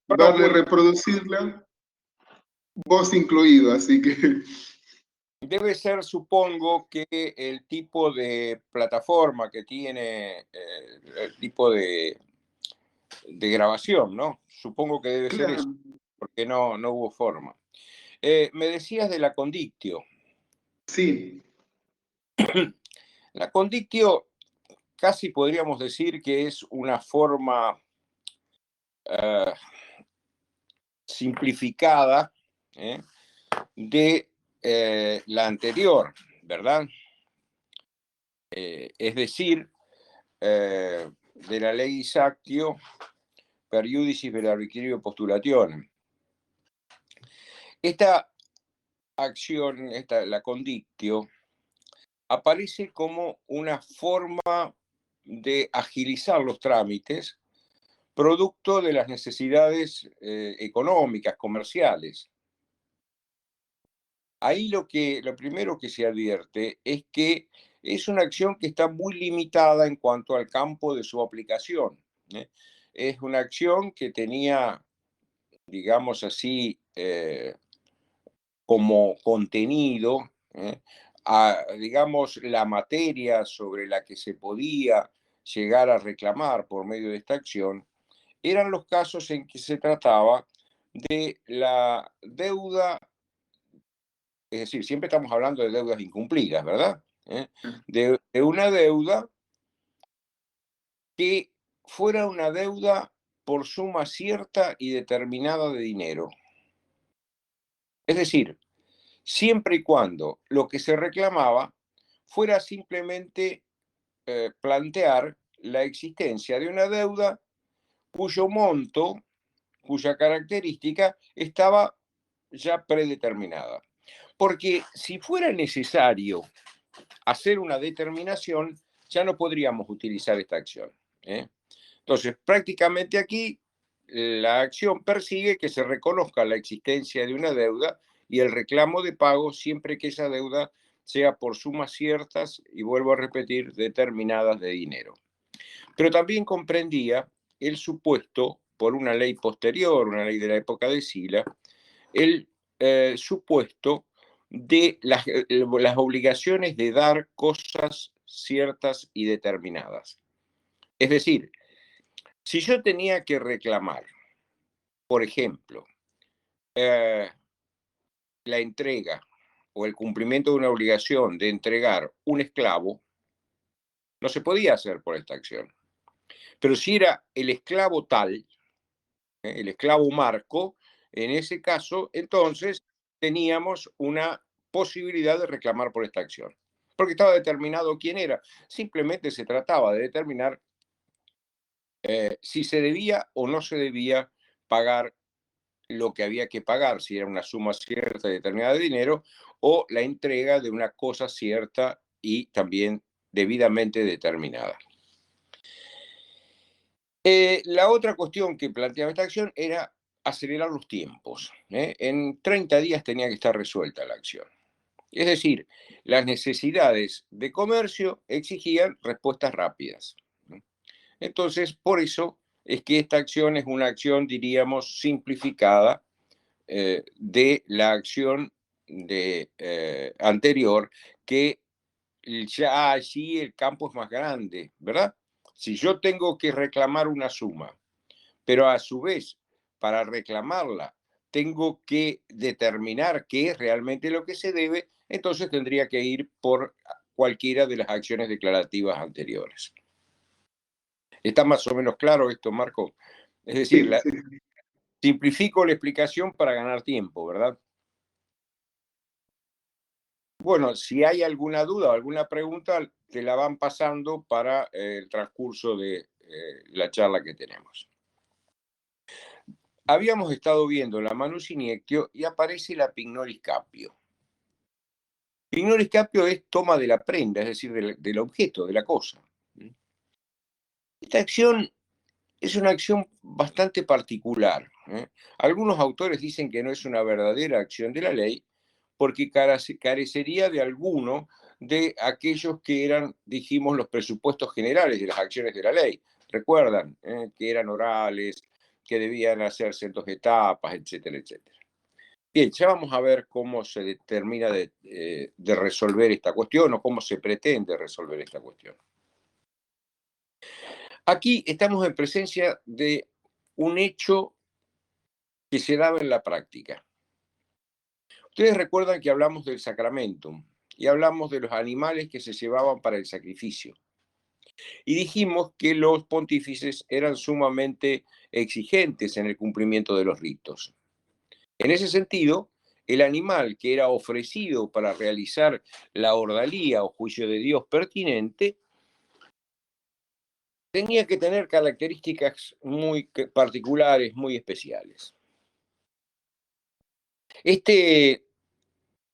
darle reproducirla, vos incluido, así que... Debe ser, supongo, que el tipo de plataforma que tiene, el tipo de grabación, ¿no? Supongo que debe ser eso, porque no hubo forma. Me decías de la Condictio. Sí. La Condictio casi podríamos decir que es una forma simplificada de la anterior, ¿verdad? Es decir, de la ley Sanctio per iudicis per arbitrium postulationem. Esta acción, la Condictio, aparece como una forma de agilizar los trámites producto de las necesidades económicas, comerciales. Ahí lo primero que se advierte es que es una acción que está muy limitada en cuanto al campo de su aplicación. Es una acción que tenía, digamos así, como contenido, digamos, la materia sobre la que se podía llegar a reclamar por medio de esta acción, eran los casos en que se trataba de la deuda, es decir, siempre estamos hablando de deudas incumplidas, ¿verdad? De una deuda que fuera una deuda por suma cierta y determinada de dinero. Es decir, siempre y cuando lo que se reclamaba fuera simplemente plantear la existencia de una deuda cuyo monto, cuya característica estaba ya predeterminada. Porque si fuera necesario hacer una determinación, ya no podríamos utilizar esta acción. Entonces, prácticamente aquí la acción persigue que se reconozca la existencia de una deuda y el reclamo de pago siempre que esa deuda sea por sumas ciertas, y vuelvo a repetir, determinadas de dinero. Pero también comprendía el supuesto, por una ley posterior, una ley de la época de Sila, el supuesto de las obligaciones de dar cosas ciertas y determinadas. Es decir, si yo tenía que reclamar, por ejemplo, la entrega o el cumplimiento de una obligación de entregar un esclavo, no se podía hacer por esta acción. Pero si era el esclavo tal, el esclavo Marco, en ese caso, entonces teníamos una posibilidad de reclamar por esta acción. Porque estaba determinado quién era. Simplemente se trataba de determinar si se debía o no se debía pagar lo que había que pagar, si era una suma cierta y determinada de dinero, o la entrega de una cosa cierta y también debidamente determinada. La otra cuestión que planteaba esta acción era acelerar los tiempos. En 30 días tenía que estar resuelta la acción. Es decir, las necesidades de comercio exigían respuestas rápidas. Entonces, por eso es que esta acción es una acción, diríamos, simplificada de la acción anterior, que ya allí el campo es más grande, ¿verdad? Si yo tengo que reclamar una suma, pero a su vez, para reclamarla, tengo que determinar qué es realmente lo que se debe, entonces tendría que ir por cualquiera de las acciones declarativas anteriores. ¿Está más o menos claro esto, Marco? Es decir, Sí. simplifico la explicación para ganar tiempo, ¿verdad? Bueno, si hay alguna duda o alguna pregunta, te la van pasando para el transcurso de la charla que tenemos. Habíamos estado viendo la Manus Iniectio y aparece la Pignoris Capio. Pignoris Capio es toma de la prenda, es decir, del objeto, de la cosa. Esta acción es una acción bastante particular. Algunos autores dicen que no es una verdadera acción de la ley porque carecería de alguno de aquellos que eran, dijimos, los presupuestos generales de las acciones de la ley. Recuerdan que eran orales, que debían hacerse en 2 etapas, etcétera, etcétera. Bien, ya vamos a ver cómo se determina de resolver esta cuestión o cómo se pretende resolver esta cuestión. Aquí estamos en presencia de un hecho que se daba en la práctica. Ustedes recuerdan que hablamos del sacramentum y hablamos de los animales que se llevaban para el sacrificio. Y dijimos que los pontífices eran sumamente exigentes en el cumplimiento de los ritos. En ese sentido, el animal que era ofrecido para realizar la ordalía o juicio de Dios pertinente tenía que tener características muy particulares, muy especiales.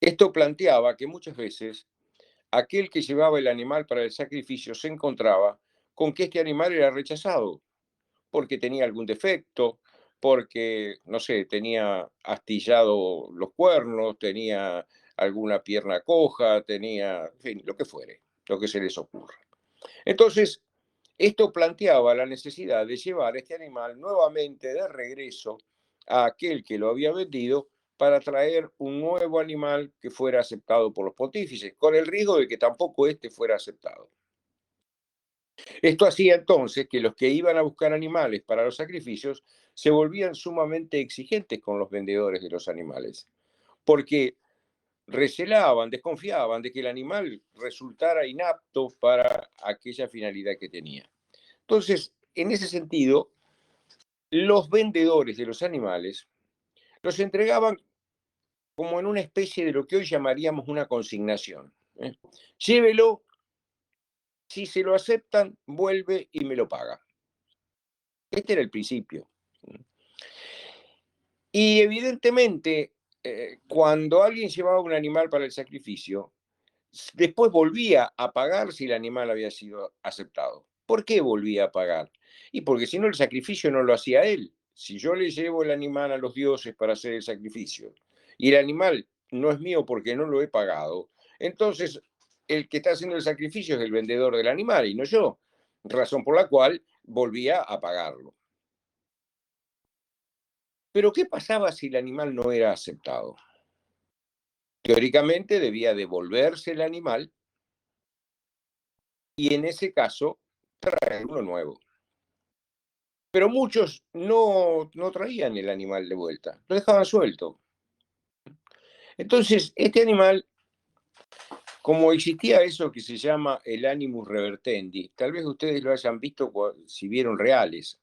Esto planteaba que muchas veces aquel que llevaba el animal para el sacrificio se encontraba con que este animal era rechazado, porque tenía algún defecto, porque, no sé, tenía astillado los cuernos, tenía alguna pierna coja, tenía, en fin, lo que fuere, lo que se les ocurra. Entonces, esto planteaba la necesidad de llevar este animal nuevamente de regreso a aquel que lo había vendido para traer un nuevo animal que fuera aceptado por los pontífices, con el riesgo de que tampoco este fuera aceptado. Esto hacía entonces que los que iban a buscar animales para los sacrificios se volvían sumamente exigentes con los vendedores de los animales, porque recelaban, desconfiaban de que el animal resultara inapto para aquella finalidad que tenía. Entonces, en ese sentido, los vendedores de los animales los entregaban como en una especie de lo que hoy llamaríamos una consignación. Llévelo, si se lo aceptan, vuelve y me lo paga. Este era el principio. Y evidentemente, cuando alguien llevaba un animal para el sacrificio, después volvía a pagar si el animal había sido aceptado. ¿Por qué volvía a pagar? Y porque si no, el sacrificio no lo hacía él. Si yo le llevo el animal a los dioses para hacer el sacrificio y el animal no es mío porque no lo he pagado, entonces el que está haciendo el sacrificio es el vendedor del animal y no yo. Razón por la cual volvía a pagarlo. Pero ¿qué pasaba si el animal no era aceptado? Teóricamente debía devolverse el animal y en ese caso traer uno nuevo. Pero muchos no traían el animal de vuelta, lo dejaban suelto. Entonces, este animal, como existía eso que se llama el animus revertendi, tal vez ustedes lo hayan visto si vieron reales.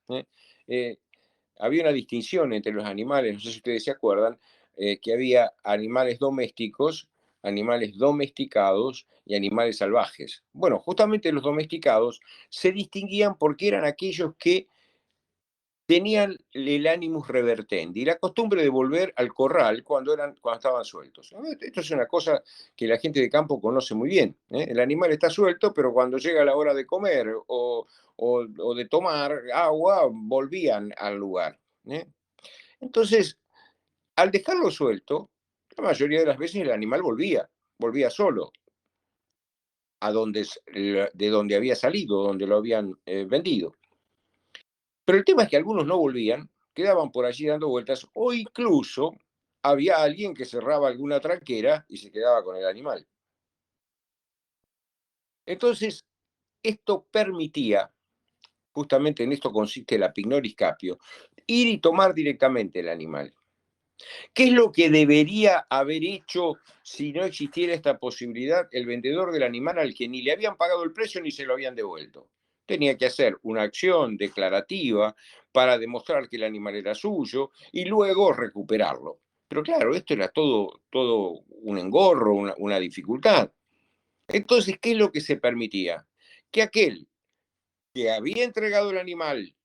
Había una distinción entre los animales, no sé si ustedes se acuerdan, que había animales domésticos, animales domesticados y animales salvajes. Bueno, justamente los domesticados se distinguían porque eran aquellos que tenían el animus revertendi, la costumbre de volver al corral cuando estaban sueltos. Esto es una cosa que la gente de campo conoce muy bien. El animal está suelto, pero cuando llega la hora de comer o de tomar agua, volvían al lugar. Entonces, al dejarlo suelto, la mayoría de las veces el animal volvía solo de donde había salido, donde lo habían vendido. Pero el tema es que algunos no volvían, quedaban por allí dando vueltas, o incluso había alguien que cerraba alguna tranquera y se quedaba con el animal. Entonces, esto permitía, justamente en esto consiste la pignoris capio, ir y tomar directamente el animal. ¿Qué es lo que debería haber hecho si no existiera esta posibilidad el vendedor del animal al que ni le habían pagado el precio ni se lo habían devuelto? Tenía que hacer una acción declarativa para demostrar que el animal era suyo y luego recuperarlo. Pero claro, esto era todo un engorro, una dificultad. Entonces, ¿qué es lo que se permitía? Que aquel que había entregado el animal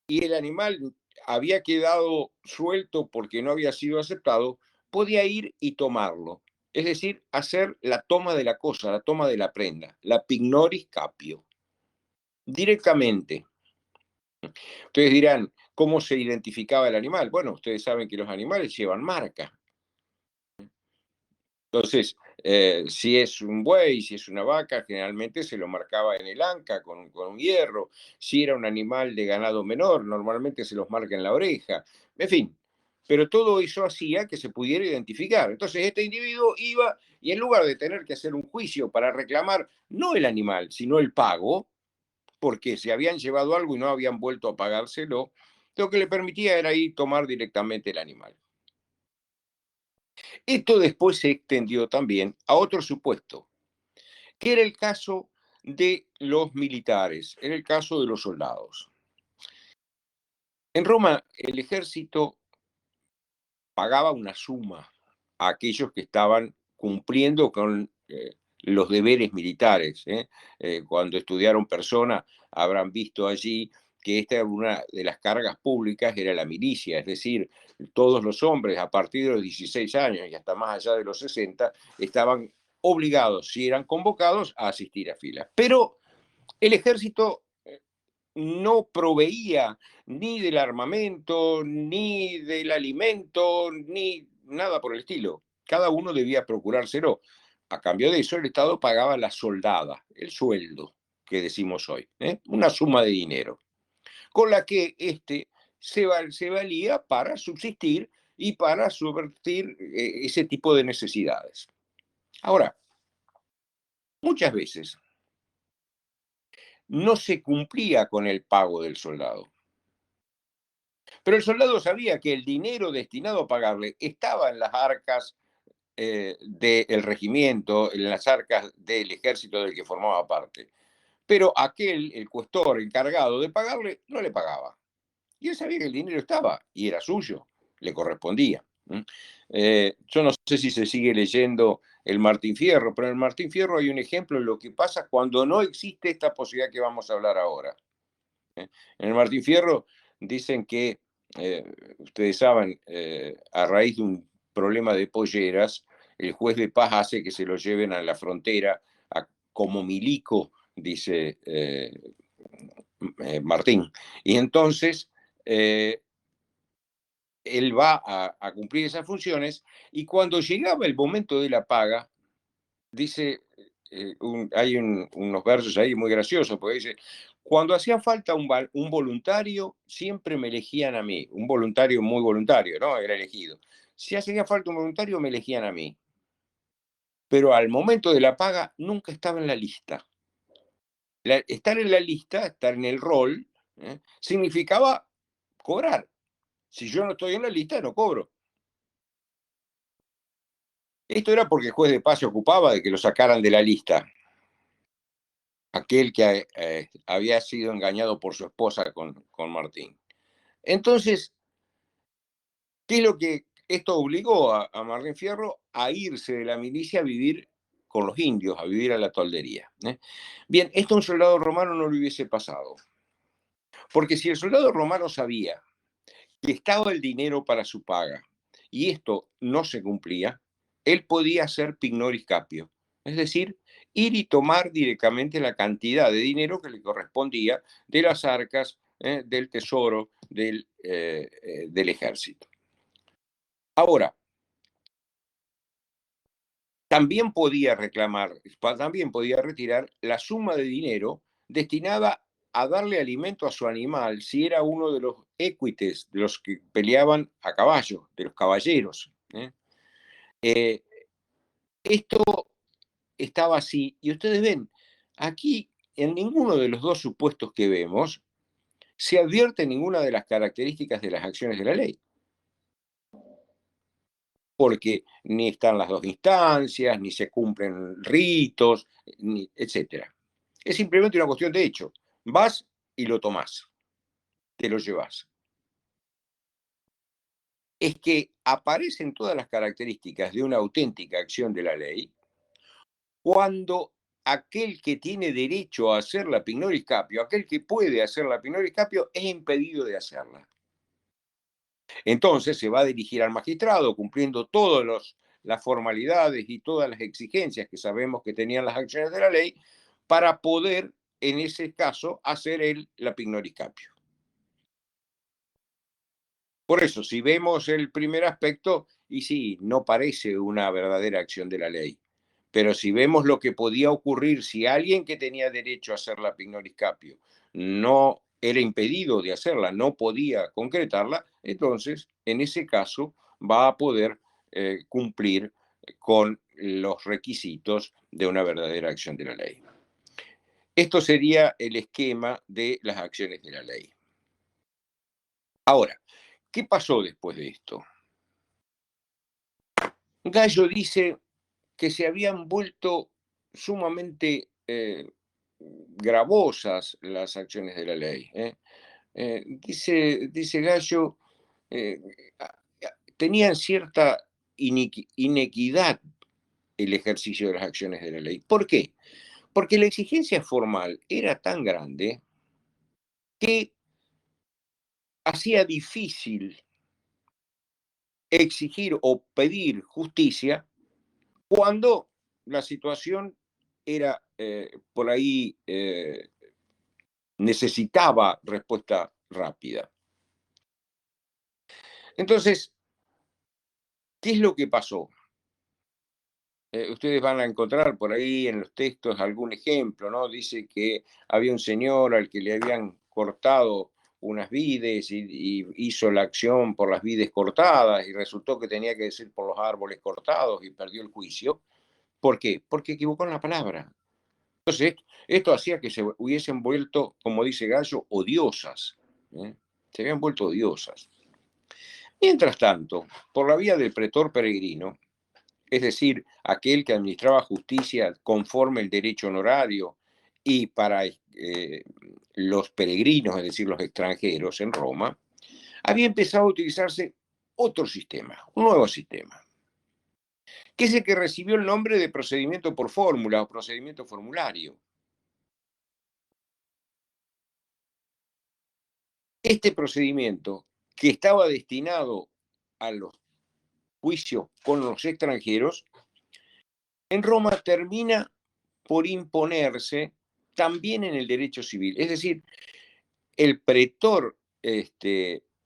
y el animal había quedado suelto porque no había sido aceptado, podía ir y tomarlo. Es decir, hacer la toma de la cosa, la toma de la prenda, la pignoris capio, directamente. Ustedes dirán, ¿cómo se identificaba el animal? Bueno, ustedes saben que los animales llevan marca. Entonces, Si es un buey, si es una vaca, generalmente se lo marcaba en el anca con un hierro. Si era un animal de ganado menor, normalmente se los marca en la oreja. En fin, pero todo eso hacía que se pudiera identificar. Entonces este individuo iba y en lugar de tener que hacer un juicio para reclamar no el animal, sino el pago, porque se habían llevado algo y no habían vuelto a pagárselo, lo que le permitía era ir tomar directamente el animal. Esto después se extendió también a otro supuesto, que era el caso de los militares, era el caso de los soldados. En Roma, el ejército pagaba una suma a aquellos que estaban cumpliendo con los deberes militares. Cuando estudiaron persona, habrán visto allí que esta era una de las cargas públicas, era la milicia, es decir, todos los hombres a partir de los 16 años y hasta más allá de los 60 estaban obligados, si eran convocados, a asistir a filas. Pero el ejército no proveía ni del armamento, ni del alimento, ni nada por el estilo. Cada uno debía procurárselo. A cambio de eso, el Estado pagaba la soldada, el sueldo que decimos hoy, una suma de dinero, con la que se valía para subsistir y para subvertir ese tipo de necesidades. Ahora, muchas veces no se cumplía con el pago del soldado. Pero el soldado sabía que el dinero destinado a pagarle estaba en las arcas del regimiento, en las arcas del ejército del que formaba parte. Pero aquel, el cuestor encargado de pagarle, no le pagaba. Y él sabía que el dinero estaba y era suyo, le correspondía. Yo no sé si se sigue leyendo el Martín Fierro, pero en el Martín Fierro hay un ejemplo de lo que pasa cuando no existe esta posibilidad que vamos a hablar ahora. En el Martín Fierro dicen que, eh, ustedes saben, a raíz de un problema de polleras, el juez de paz hace que se lo lleven a la frontera como milico, dice Martín. Y entonces él va a cumplir esas funciones y cuando llegaba el momento de la paga, dice, hay unos versos ahí muy graciosos, porque dice, cuando hacía falta un voluntario, siempre me elegían a mí, un voluntario muy voluntario, ¿no? Era elegido. Si hacía falta un voluntario, me elegían a mí. Pero al momento de la paga, nunca estaba en la lista. Estar en la lista, estar en el rol, significaba cobrar. Si yo no estoy en la lista, no cobro. Esto era porque el juez de paz se ocupaba de que lo sacaran de la lista. Aquel que había sido engañado por su esposa con Martín. Entonces, ¿qué es lo que esto obligó a Martín Fierro a irse de la milicia a vivir con los indios, a vivir a la toldería? Bien, esto a un soldado romano no le hubiese pasado, porque si el soldado romano sabía que estaba el dinero para su paga y esto no se cumplía, él podía hacer pignoris capio, es decir, ir y tomar directamente la cantidad de dinero que le correspondía de las arcas del tesoro del ejército. Ahora, también podía reclamar, también podía retirar la suma de dinero destinada a darle alimento a su animal si era uno de los equites, de los que peleaban a caballo, de los caballeros. Eh, Esto estaba así, y ustedes ven, aquí en ninguno de los dos supuestos que vemos se advierte ninguna de las características de las acciones de la ley, porque ni están las dos instancias, ni se cumplen ritos, etc. Es simplemente una cuestión de hecho. Vas y lo tomás, te lo llevas. Es que aparecen todas las características de una auténtica acción de la ley cuando aquel que tiene derecho a hacer la pignoris capio, aquel que puede hacer la pignoris capio, es impedido de hacerla. Entonces se va a dirigir al magistrado cumpliendo todas las formalidades y todas las exigencias que sabemos que tenían las acciones de la ley para poder, en ese caso, hacer la pignoris capio. Por eso, si vemos el primer aspecto, y sí, no parece una verdadera acción de la ley. Pero si vemos lo que podía ocurrir si alguien que tenía derecho a hacer la pignoris capio no era impedido de hacerla, no podía concretarla, entonces en ese caso va a poder cumplir con los requisitos de una verdadera acción de la ley. Esto sería el esquema de las acciones de la ley. Ahora, ¿qué pasó después de esto? Gallo dice que se habían vuelto sumamente gravosas las acciones de la ley. Dice Gallo, eh, tenían cierta inequidad el ejercicio de las acciones de la ley. ¿Por qué? Porque la exigencia formal era tan grande que hacía difícil exigir o pedir justicia cuando la situación era por ahí necesitaba respuesta rápida. Entonces, ¿qué es lo que pasó? Ustedes van a encontrar por ahí en los textos algún ejemplo, ¿no? Dice que había un señor al que le habían cortado unas vides y hizo la acción por las vides cortadas y resultó que tenía que decir por los árboles cortados y perdió el juicio. ¿Por qué? Porque equivocó en la palabra. Entonces, esto hacía que se hubiesen vuelto, como dice Gallo, odiosas. ¿eh? Se habían vuelto odiosas. Mientras tanto, por la vía del pretor peregrino, es decir, aquel que administraba justicia conforme el derecho honorario y para los peregrinos, es decir, los extranjeros en Roma, había empezado a utilizarse otro sistema, un nuevo sistema, que es el que recibió el nombre de procedimiento por fórmula o procedimiento formulario. Este procedimiento, que estaba destinado a los juicios con los extranjeros, en Roma termina por imponerse también en el derecho civil. Es decir, el pretor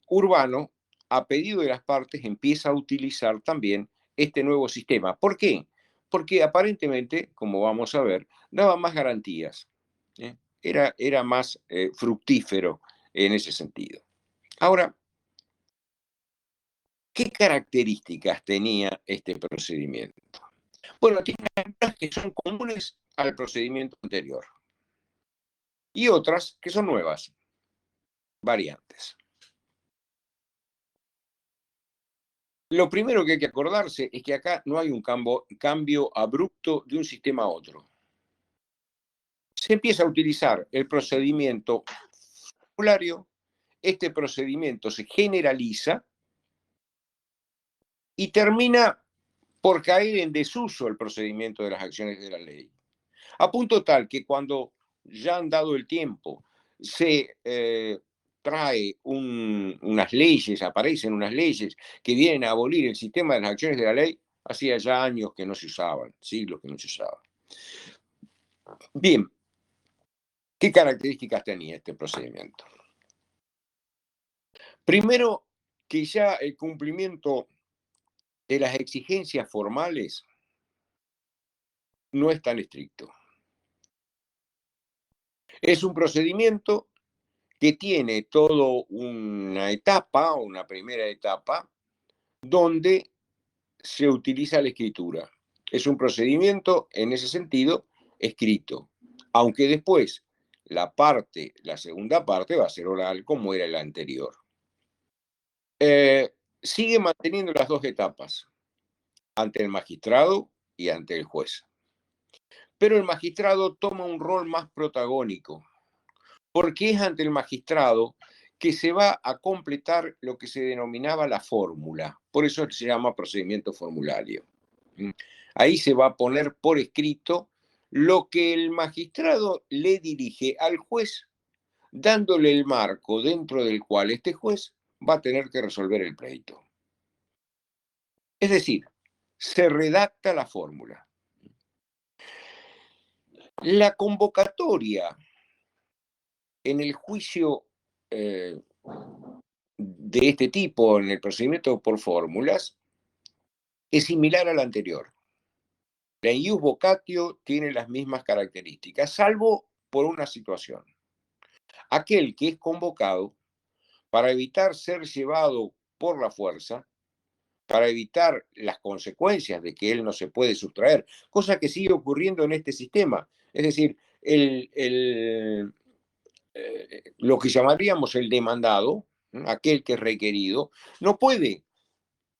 urbano, a pedido de las partes, empieza a utilizar también este nuevo sistema. ¿Por qué? Porque aparentemente, como vamos a ver, daba más garantías. ¿eh? Era más fructífero en ese sentido. Ahora, ¿qué características tenía este procedimiento? Bueno, tiene algunas que son comunes al procedimiento anterior y otras que son nuevas, variantes. Lo primero que hay que acordarse es que acá no hay un cambio abrupto de un sistema a otro. Se empieza a utilizar el procedimiento formulario, este procedimiento se generaliza y termina por caer en desuso el procedimiento de las acciones de la ley. A punto tal que cuando ya han dado el tiempo, se trae unas leyes, aparecen unas leyes que vienen a abolir el sistema de las acciones de la ley, hacía ya años que no se usaban, siglos que no se usaban. Bien, ¿qué características tenía este procedimiento? Primero, que ya el cumplimiento de las exigencias formales no es tan estricto. Es un procedimiento que tiene toda una etapa, una primera etapa, donde se utiliza la escritura. Es un procedimiento, en ese sentido, escrito, aunque después la segunda parte va a ser oral como era la anterior. Sigue manteniendo las dos etapas, ante el magistrado y ante el juez. Pero el magistrado toma un rol más protagónico, porque es ante el magistrado que se va a completar lo que se denominaba la fórmula. Por eso se llama procedimiento formulario. Ahí se va a poner por escrito lo que el magistrado le dirige al juez, dándole el marco dentro del cual este juez va a tener que resolver el pleito. Es decir, se redacta la fórmula. La convocatoria en el juicio de este tipo, en el procedimiento por fórmulas, es similar al anterior. La ius vocatio tiene las mismas características, salvo por una situación. Aquel que es convocado, para evitar ser llevado por la fuerza, para evitar las consecuencias de que él no se puede sustraer, cosa que sigue ocurriendo en este sistema. Es decir, lo que llamaríamos el demandado, aquel que es requerido, no puede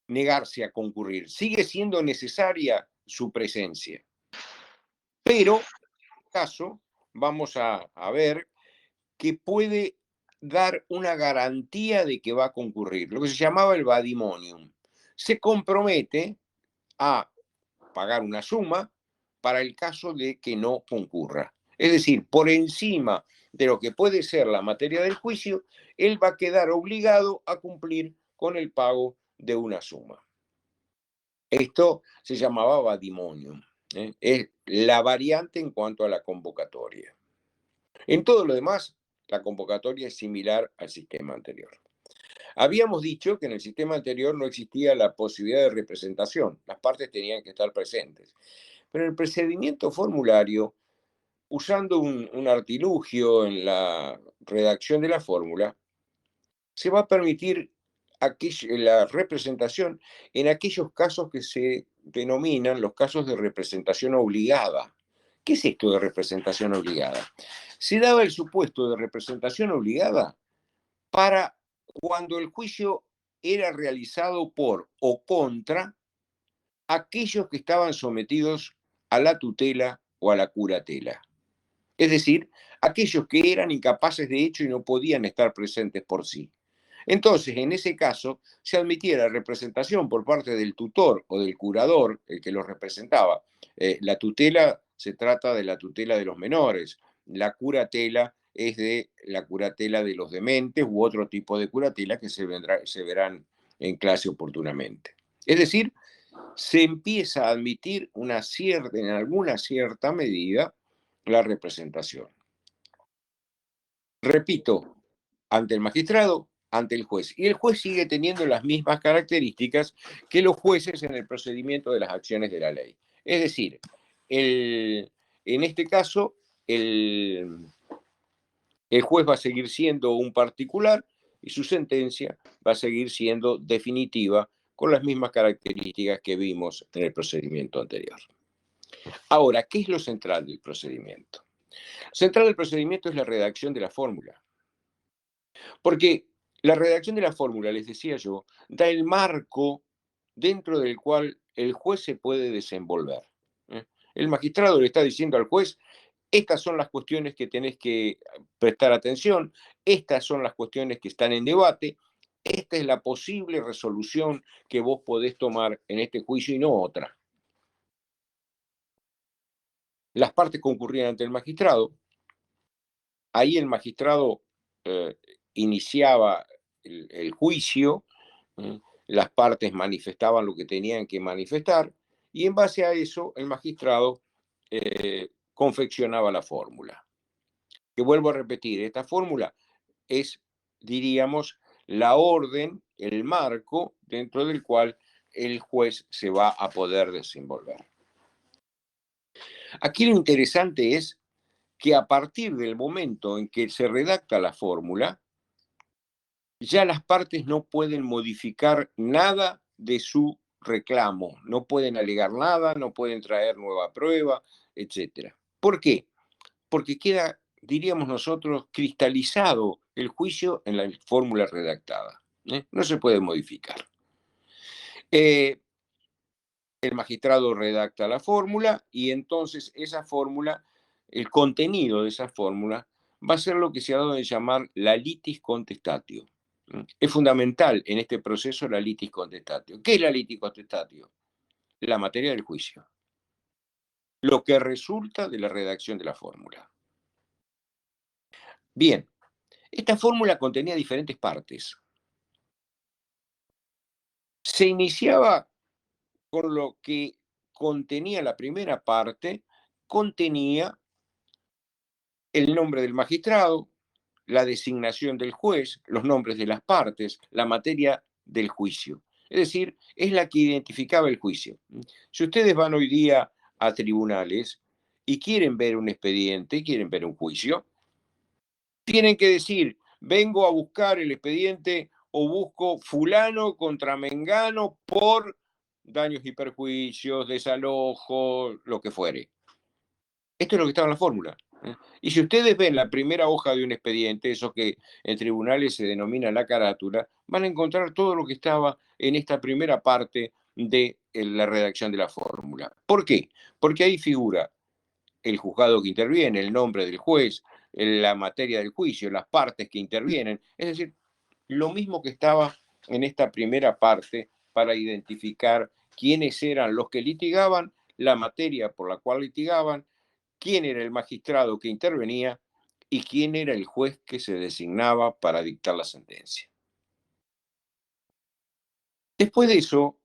negarse a concurrir, sigue siendo necesaria su presencia. Pero, en este caso, vamos a ver que puede dar una garantía de que va a concurrir, lo que se llamaba el vadimonium. Se compromete a pagar una suma para el caso de que no concurra. Es decir, por encima de lo que puede ser la materia del juicio, él va a quedar obligado a cumplir con el pago de una suma. Esto se llamaba vadimonium. Es la variante en cuanto a la convocatoria. En todo lo demás, la convocatoria es similar al sistema anterior. Habíamos dicho que en el sistema anterior no existía la posibilidad de representación, las partes tenían que estar presentes. Pero el procedimiento formulario, usando un artilugio en la redacción de la fórmula, se va a permitir la representación en aquellos casos que se denominan los casos de representación obligada. ¿Qué es esto de representación obligada? Se daba el supuesto de representación obligada para cuando el juicio era realizado por o contra aquellos que estaban sometidos a la tutela o a la curatela. Es decir, aquellos que eran incapaces de hecho y no podían estar presentes por sí. Entonces, en ese caso, se admitiera representación por parte del tutor o del curador, el que los representaba. La tutela se trata de la tutela de los menores, la curatela es de la curatela de los dementes u otro tipo de curatela que se verán en clase oportunamente. Es decir, se empieza a admitir en alguna cierta medida la representación. Repito, ante el magistrado, ante el juez. Y el juez sigue teniendo las mismas características que los jueces en el procedimiento de las acciones de la ley. Es decir, en este caso, el juez va a seguir siendo un particular y su sentencia va a seguir siendo definitiva con las mismas características que vimos en el procedimiento anterior. Ahora, ¿qué es lo central del procedimiento? Lo central del procedimiento es la redacción de la fórmula. Porque la redacción de la fórmula, les decía yo, da el marco dentro del cual el juez se puede desenvolver. El magistrado le está diciendo al juez, estas son las cuestiones que tenés que prestar atención, estas son las cuestiones que están en debate, esta es la posible resolución que vos podés tomar en este juicio y no otra. Las partes concurrían ante el magistrado, ahí el magistrado iniciaba el juicio, las partes manifestaban lo que tenían que manifestar y en base a eso el magistrado confeccionaba la fórmula. Que vuelvo a repetir, esta fórmula es, diríamos, la orden, el marco dentro del cual el juez se va a poder desenvolver. Aquí lo interesante es que a partir del momento en que se redacta la fórmula, ya las partes no pueden modificar nada de su reclamo, no pueden alegar nada, no pueden traer nueva prueba, etc. ¿Por qué? Porque queda, diríamos nosotros, cristalizado el juicio en la fórmula redactada. No se puede modificar. El magistrado redacta la fórmula y entonces esa fórmula, el contenido de esa fórmula, va a ser lo que se ha dado de llamar la litis contestatio. Es fundamental en este proceso la litis contestatio. ¿Qué es la litis contestatio? La materia del juicio. Lo que resulta de la redacción de la fórmula. Bien, esta fórmula contenía diferentes partes. Se iniciaba con lo que contenía la primera parte, contenía el nombre del magistrado, la designación del juez, los nombres de las partes, la materia del juicio. Es decir, es la que identificaba el juicio. Si ustedes van hoy día a tribunales y quieren ver un expediente, quieren ver un juicio, tienen que decir, vengo a buscar el expediente o busco fulano contra mengano por daños y perjuicios, desalojo, lo que fuere. Esto es lo que estaba en la fórmula. Y si ustedes ven la primera hoja de un expediente, eso que en tribunales se denomina la carátula, van a encontrar todo lo que estaba en esta primera parte de la redacción de la fórmula. ¿Por qué? Porque ahí figura el juzgado que interviene, el nombre del juez, la materia del juicio, las partes que intervienen. Es decir, lo mismo que estaba en esta primera parte para identificar quiénes eran los que litigaban, la materia por la cual litigaban, quién era el magistrado que intervenía y quién era el juez que se designaba para dictar la sentencia. Después de eso,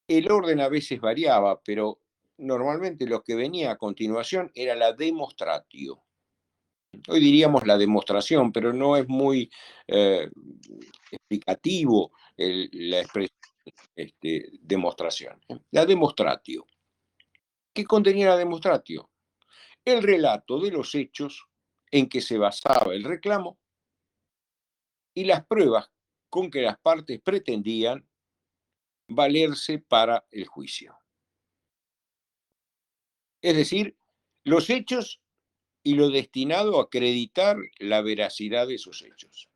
el orden a veces variaba, pero normalmente lo que venía a continuación era la demonstratio. Hoy diríamos la demostración, pero no es muy explicativo la expresión demostración. La demonstratio. ¿Qué contenía la demonstratio? El relato de los hechos en que se basaba el reclamo y las pruebas con que las partes pretendían valerse para el juicio. Es decir, los hechos y lo destinado a acreditar la veracidad de esos hechos.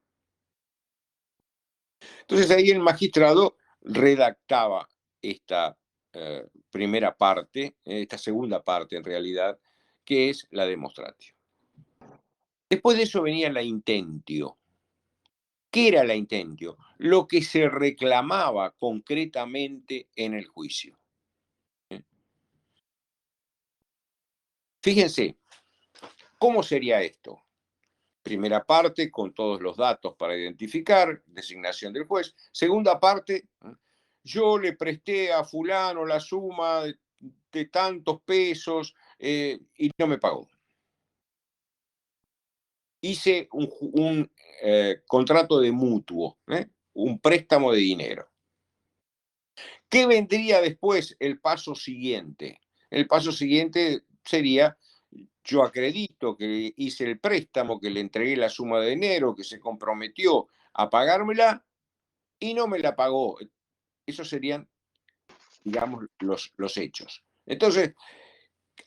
Entonces ahí el magistrado redactaba esta primera parte, esta segunda parte en realidad, que es la demonstratio. Después de eso venía la intentio. ¿Qué era la intentio? Lo que se reclamaba concretamente en el juicio. Fíjense, ¿cómo sería esto? Primera parte, con todos los datos para identificar, designación del juez. Segunda parte, yo le presté a fulano la suma de tantos pesos y no me pagó. Hice un contrato de mutuo, un préstamo de dinero. ¿Qué vendría después? El paso siguiente. El paso siguiente sería, yo acredito que hice el préstamo, que le entregué la suma de dinero, que se comprometió a pagármela y no me la pagó. Esos serían, digamos, los hechos. Entonces,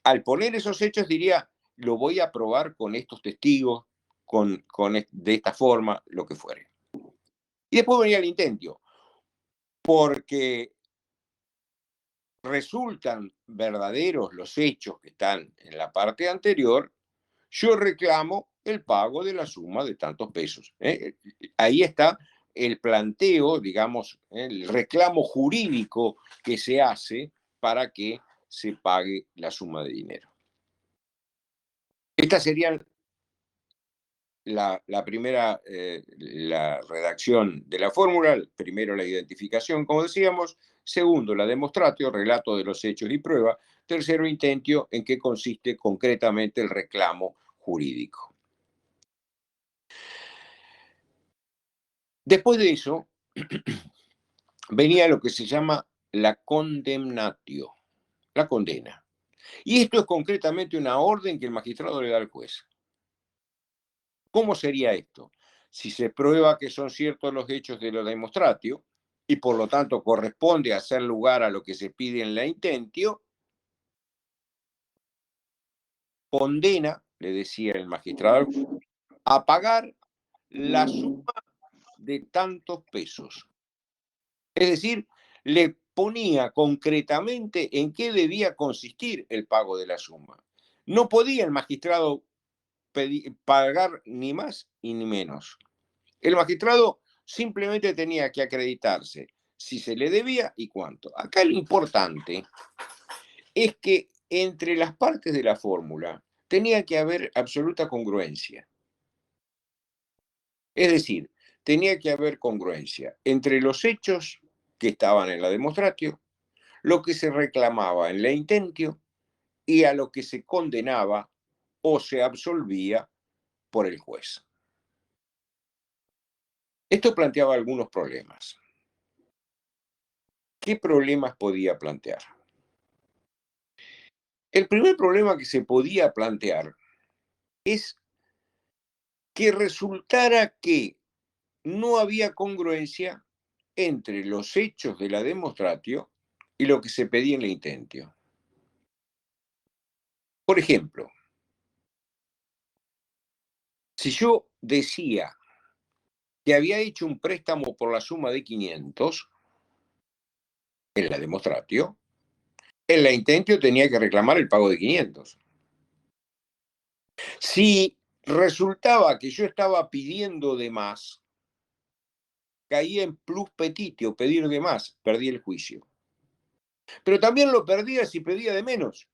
al poner esos hechos diría, lo voy a probar con estos testigos, de esta forma, lo que fuere. Y después venía el intentio, porque resultan verdaderos los hechos que están en la parte anterior, yo reclamo el pago de la suma de tantos pesos. Ahí está el planteo, digamos, el reclamo jurídico que se hace para que se pague la suma de dinero. Estas serían la primera, la redacción de la fórmula, primero la identificación, como decíamos, segundo, la demonstratio, relato de los hechos y prueba, tercero, intentio, en qué consiste concretamente el reclamo jurídico. Después de eso, venía lo que se llama la condemnatio, la condena. Y esto es concretamente una orden que el magistrado le da al juez. ¿Cómo sería esto? Si se prueba que son ciertos los hechos de lo demonstratio y por lo tanto corresponde hacer lugar a lo que se pide en la intentio, condena, le decía el magistrado, a pagar la suma de tantos pesos. Es decir, le ponía concretamente en qué debía consistir el pago de la suma. No podía el magistrado pagar ni más y ni menos. El magistrado simplemente tenía que acreditarse si se le debía y cuánto. Acá lo importante es que entre las partes de la fórmula tenía que haber absoluta congruencia. Es decir, tenía que haber congruencia entre los hechos que estaban en la demonstratio, lo que se reclamaba en la intentio y a lo que se condenaba o se absolvía por el juez. Esto planteaba algunos problemas. ¿Qué problemas podía plantear? El primer problema que se podía plantear es que resultara que no había congruencia entre los hechos de la demonstratio y lo que se pedía en la intentio. Por ejemplo, si yo decía que había hecho un préstamo por la suma de 500 en la demonstratio, en la intentio tenía que reclamar el pago de 500. Si resultaba que yo estaba pidiendo de más, caía en plus petitio, pedir de más, perdí el juicio. Pero también lo perdía si pedía de menos.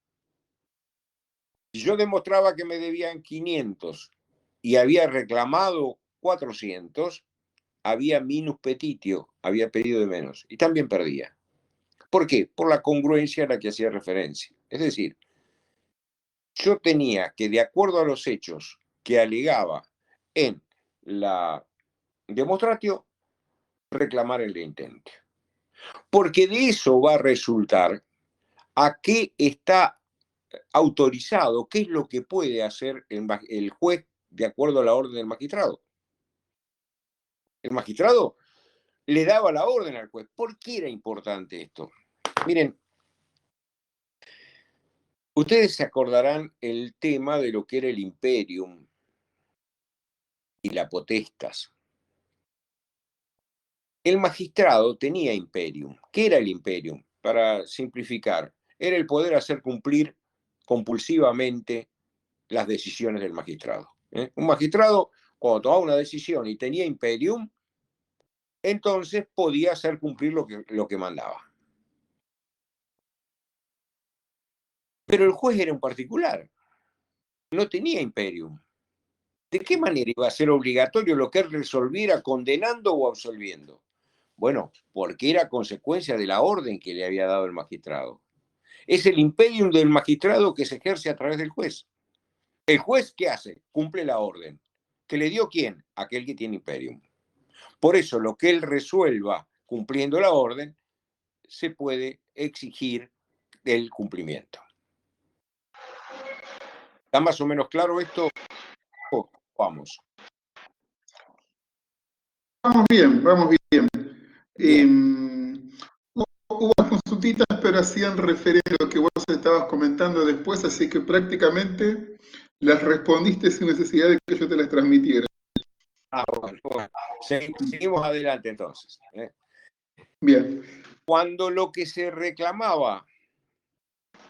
Si yo demostraba que me debían 500 y había reclamado 400, había minus petitio, había pedido de menos, y también perdía. ¿Por qué? Por la congruencia a la que hacía referencia. Es decir, yo tenía que, de acuerdo a los hechos que alegaba en la demonstratio, reclamar el intento. Porque de eso va a resultar a qué está autorizado, qué es lo que puede hacer el juez de acuerdo a la orden del magistrado. El magistrado le daba la orden al juez. ¿Por qué era importante esto? Miren, ustedes se acordarán el tema de lo que era el imperium y la potestas. El magistrado tenía imperium. ¿Qué era el imperium? Para simplificar, era el poder hacer cumplir compulsivamente las decisiones del magistrado. Un magistrado, cuando tomaba una decisión y tenía imperium, entonces podía hacer cumplir lo que mandaba. Pero el juez era un particular, no tenía imperium. ¿De qué manera iba a ser obligatorio lo que él resolviera condenando o absolviendo? Bueno, porque era consecuencia de la orden que le había dado el magistrado. Es el imperium del magistrado que se ejerce a través del juez. ¿El juez qué hace? Cumple la orden. ¿Que le dio quién? Aquel que tiene imperium. Por eso lo que él resuelva cumpliendo la orden, se puede exigir el cumplimiento. ¿Está más o menos claro esto? Vamos. Vamos bien, vamos bien. Bien. Hubo unas consultitas, pero hacían referencia a lo que vos estabas comentando después, así que prácticamente las respondiste sin necesidad de que yo te las transmitiera. Bueno. Seguimos adelante entonces. Bien. Cuando lo que se reclamaba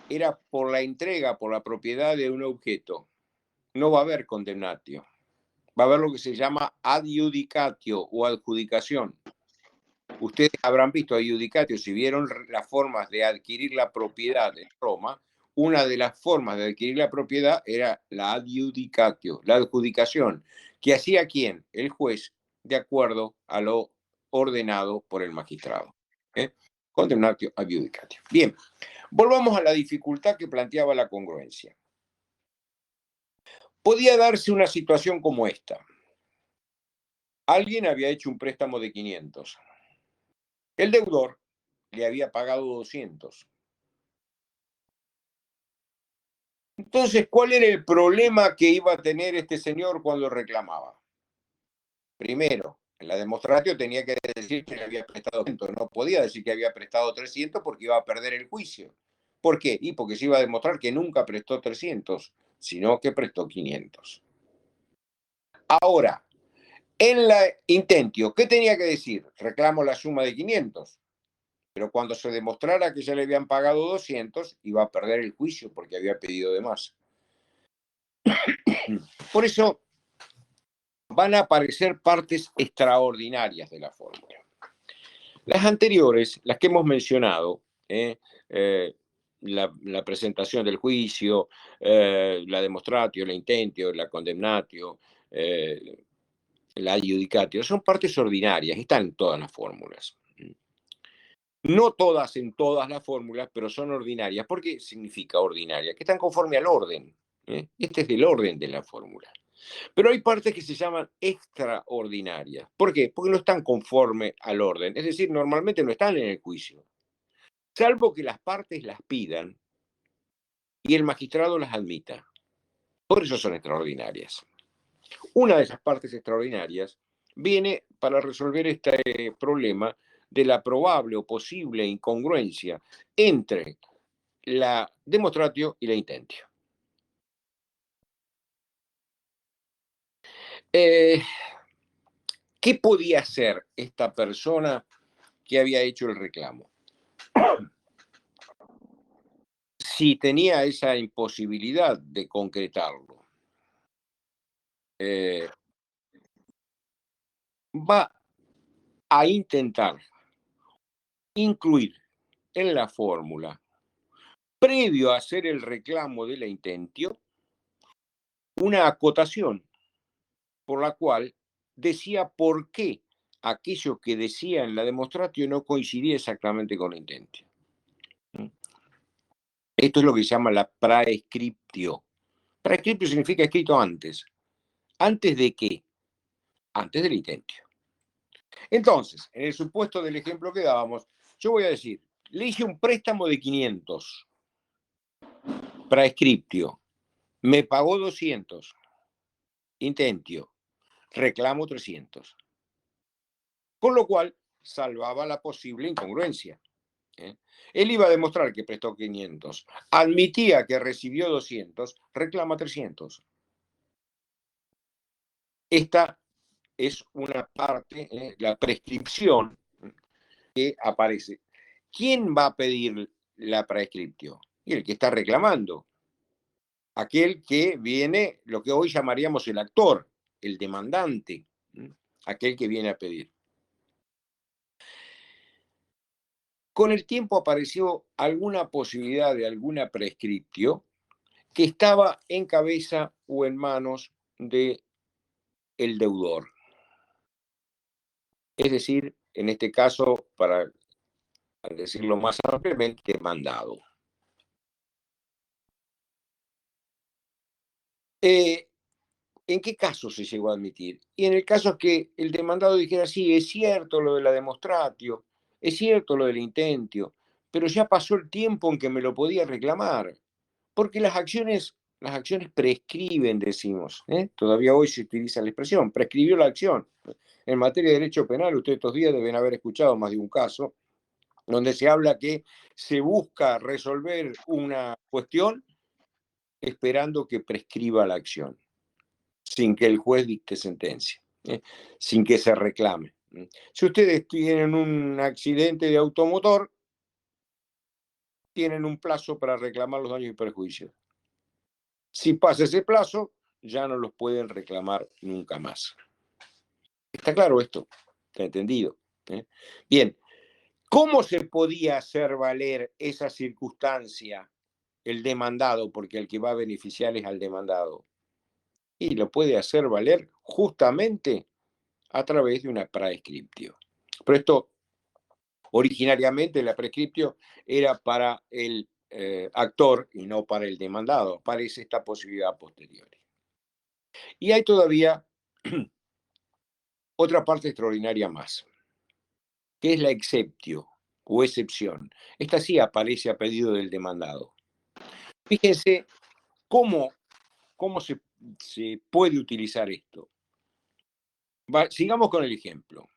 era por la entrega, por la propiedad de un objeto, no va a haber condemnatio. Va a haber lo que se llama adjudicatio o adjudicación. Ustedes habrán visto adjudicatio, si vieron las formas de adquirir la propiedad en Roma, una de las formas de adquirir la propiedad era la adjudicatio, la adjudicación, que hacía quién? El juez, de acuerdo a lo ordenado por el magistrado. Condemnatio adjudicatio. Bien, volvamos a la dificultad que planteaba la congruencia. Podía darse una situación como esta. Alguien había hecho un préstamo de 500. El deudor le había pagado 200. Entonces, ¿cuál era el problema que iba a tener este señor cuando reclamaba? Primero, en la demostración tenía que decir que le había prestado 300. No podía decir que había prestado 300 porque iba a perder el juicio. ¿Por qué? Y porque se iba a demostrar que nunca prestó 300, sino que prestó 500. Ahora, en la intentio, ¿qué tenía que decir? Reclamo la suma de 500. Pero cuando se demostrara que ya le habían pagado 200, iba a perder el juicio porque había pedido de más. Por eso van a aparecer partes extraordinarias de la fórmula. Las anteriores, las que hemos mencionado, la presentación del juicio, la demonstratio, la intentio, la condemnatio, la adjudicatio, son partes ordinarias, están en todas las fórmulas. No todas en todas las fórmulas, pero son ordinarias. ¿Por qué significa ordinaria? Que están conforme al orden. Este es el orden de la fórmula. Pero hay partes que se llaman extraordinarias. ¿Por qué? Porque no están conforme al orden. Es decir, normalmente no están en el juicio. Salvo que las partes las pidan, y el magistrado las admita. Por eso son extraordinarias. Una de esas partes extraordinarias viene para resolver este problema de la probable o posible incongruencia entre la demonstratio y la intentio. ¿Qué podía hacer esta persona que había hecho el reclamo? Si tenía esa imposibilidad de concretarlo, va a intentar incluir en la fórmula, previo a hacer el reclamo de la intentio, una acotación por la cual decía por qué aquello que decía en la demonstratio no coincidía exactamente con la intentio. Esto es lo que se llama la praescriptio. Praescriptio significa escrito antes. ¿Antes de qué? Antes del intentio. Entonces, en el supuesto del ejemplo que dábamos, yo voy a decir, le hice un préstamo de 500, praescriptio, me pagó 200, intentio, reclamo 300. Con lo cual, salvaba la posible incongruencia. Él iba a demostrar que prestó 500, admitía que recibió 200, reclama 300. Esta es una parte, la prescripción que aparece. ¿Quién va a pedir la prescripción? Y el que está reclamando. Aquel que viene, lo que hoy llamaríamos el actor, el demandante, aquel que viene a pedir. Con el tiempo apareció alguna posibilidad de alguna prescriptio que estaba en cabeza o en manos del deudor. Es decir, en este caso, para decirlo más ampliamente, demandado. ¿En qué caso se llegó a admitir? Y en el caso que el demandado dijera, sí, es cierto lo de la demonstratio, es cierto lo del intentio, pero ya pasó el tiempo en que me lo podía reclamar, porque las acciones prescriben, decimos. Todavía hoy se utiliza la expresión, prescribió la acción. En materia de derecho penal, ustedes estos días deben haber escuchado más de un caso donde se habla que se busca resolver una cuestión esperando que prescriba la acción, sin que el juez dicte sentencia, sin que se reclame. Si ustedes tienen un accidente de automotor, tienen un plazo para reclamar los daños y perjuicios. Si pasa ese plazo, ya no los pueden reclamar nunca más. ¿Está claro esto? ¿Está entendido? Bien, ¿cómo se podía hacer valer esa circunstancia el demandado? Porque el que va a beneficiar es al demandado. Y lo puede hacer valer justamente a través de una prescriptio. Pero esto, originariamente, la prescriptio era para el actor y no para el demandado. Aparece esta posibilidad posterior. Y hay todavía otra parte extraordinaria más, que es la exceptio o excepción. Esta sí aparece a pedido del demandado. Fíjense cómo se puede utilizar esto. Sigamos con el ejemplo.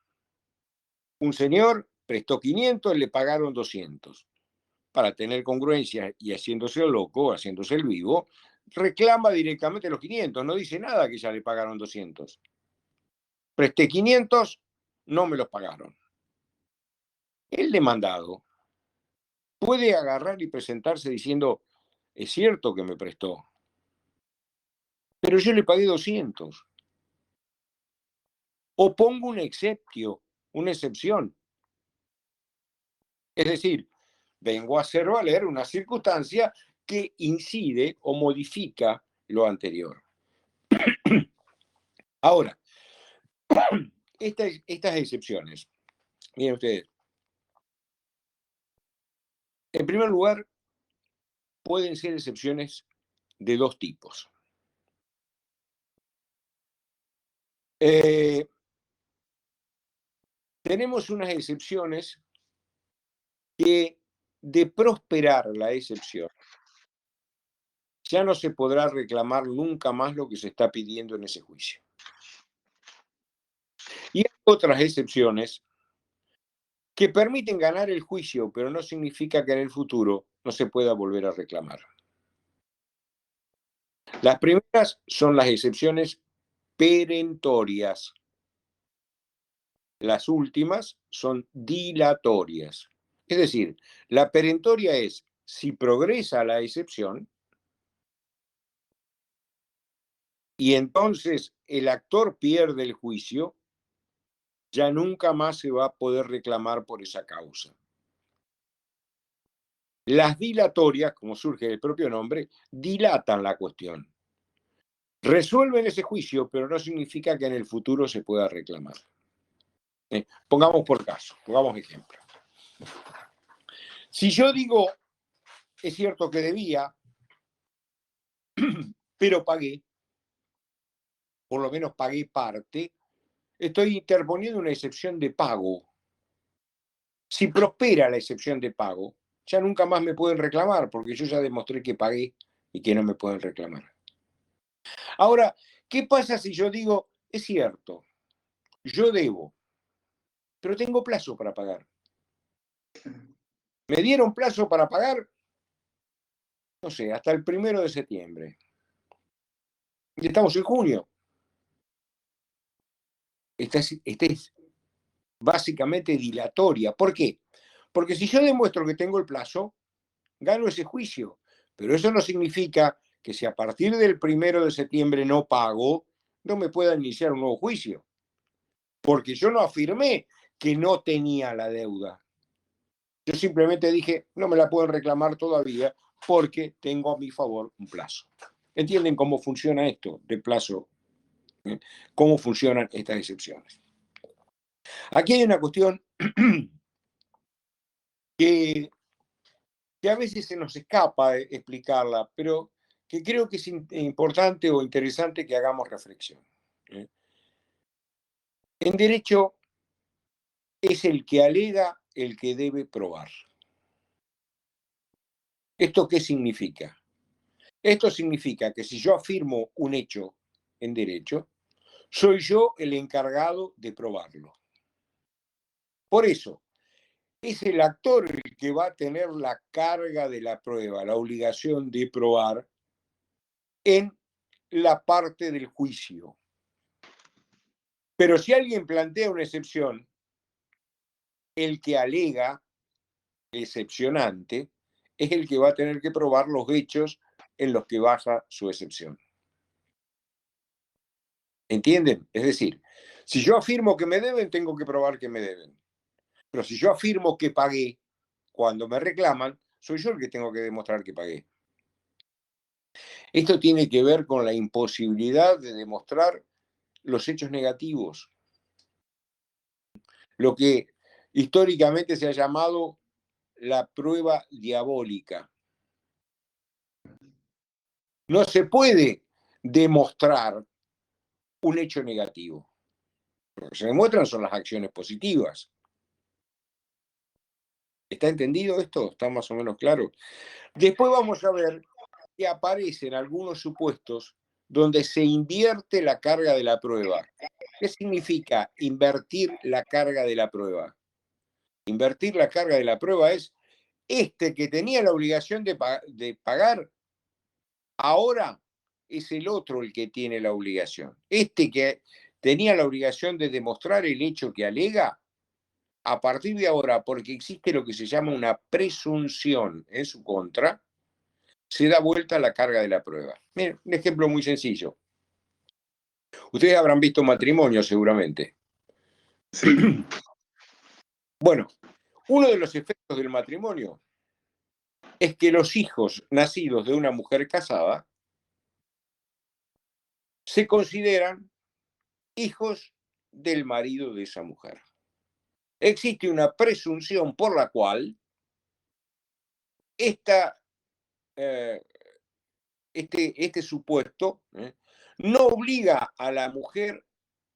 Un señor prestó 500, le pagaron 200. Para tener congruencia y haciéndose el loco, haciéndose el vivo, reclama directamente los 500, no dice nada que ya le pagaron 200. Presté 500, no me los pagaron. El demandado puede agarrar y presentarse diciendo, es cierto que me prestó, pero yo le pagué 200. O pongo un exceptio, una excepción. Es decir, vengo a hacer valer una circunstancia que incide o modifica lo anterior. Ahora, estas excepciones, miren ustedes, en primer lugar, pueden ser excepciones de dos tipos. Tenemos unas excepciones que, de prosperar la excepción, ya no se podrá reclamar nunca más lo que se está pidiendo en ese juicio. Y hay otras excepciones que permiten ganar el juicio, pero no significa que en el futuro no se pueda volver a reclamar. Las primeras son las excepciones perentorias. Las últimas son dilatorias. Es decir, la perentoria es si progresa la excepción y entonces el actor pierde el juicio, ya nunca más se va a poder reclamar por esa causa. Las dilatorias, como surge del propio nombre, dilatan la cuestión. Resuelven ese juicio, pero no significa que en el futuro se pueda reclamar. Pongamos por caso, pongamos ejemplo. Si yo digo, es cierto que debía, pero pagué, por lo menos pagué parte, estoy interponiendo una excepción de pago. Si prospera la excepción de pago, ya nunca más me pueden reclamar, porque yo ya demostré que pagué y que no me pueden reclamar. Ahora, ¿qué pasa si yo digo, es cierto, yo debo, pero tengo plazo para pagar? Me dieron plazo para pagar, no sé, hasta el 1 de septiembre. Y estamos en junio. Esta es básicamente dilatoria. ¿Por qué? Porque si yo demuestro que tengo el plazo, gano ese juicio. Pero eso no significa que si a partir del 1 de septiembre no pago, no me pueda iniciar un nuevo juicio. Porque yo no afirmé que no tenía la deuda. Yo simplemente dije, no me la pueden reclamar todavía porque tengo a mi favor un plazo. ¿Entienden cómo funciona esto de plazo? ¿Cómo funcionan estas excepciones? Aquí hay una cuestión que a veces se nos escapa explicarla, pero que creo que es importante o interesante que hagamos reflexión. En derecho es el que alega el que debe probar. ¿Esto qué significa? Esto significa que si yo afirmo un hecho en derecho, soy yo el encargado de probarlo. Por eso, es el actor el que va a tener la carga de la prueba, la obligación de probar en la parte del juicio. Pero si alguien plantea una excepción, el que alega excepcionante es el que va a tener que probar los hechos en los que basa su excepción. ¿Entienden? Es decir, si yo afirmo que me deben, tengo que probar que me deben. Pero si yo afirmo que pagué, cuando me reclaman, soy yo el que tengo que demostrar que pagué. Esto tiene que ver con la imposibilidad de demostrar los hechos negativos. Lo que históricamente se ha llamado la prueba diabólica. No se puede demostrar un hecho negativo. Lo que se demuestran son las acciones positivas. ¿Está entendido esto? ¿Está más o menos claro? Después vamos a ver que aparecen algunos supuestos donde se invierte la carga de la prueba. ¿Qué significa invertir la carga de la prueba? Invertir la carga de la prueba es este que tenía la obligación de pagar, ahora es el otro el que tiene la obligación. Este que tenía la obligación de demostrar el hecho que alega, a partir de ahora, porque existe lo que se llama una presunción en su contra, se da vuelta la carga de la prueba. Miren, un ejemplo muy sencillo. Ustedes habrán visto matrimonio seguramente. Sí. Bueno, uno de los efectos del matrimonio es que los hijos nacidos de una mujer casada se consideran hijos del marido de esa mujer. Existe una presunción por la cual este supuesto no obliga a la mujer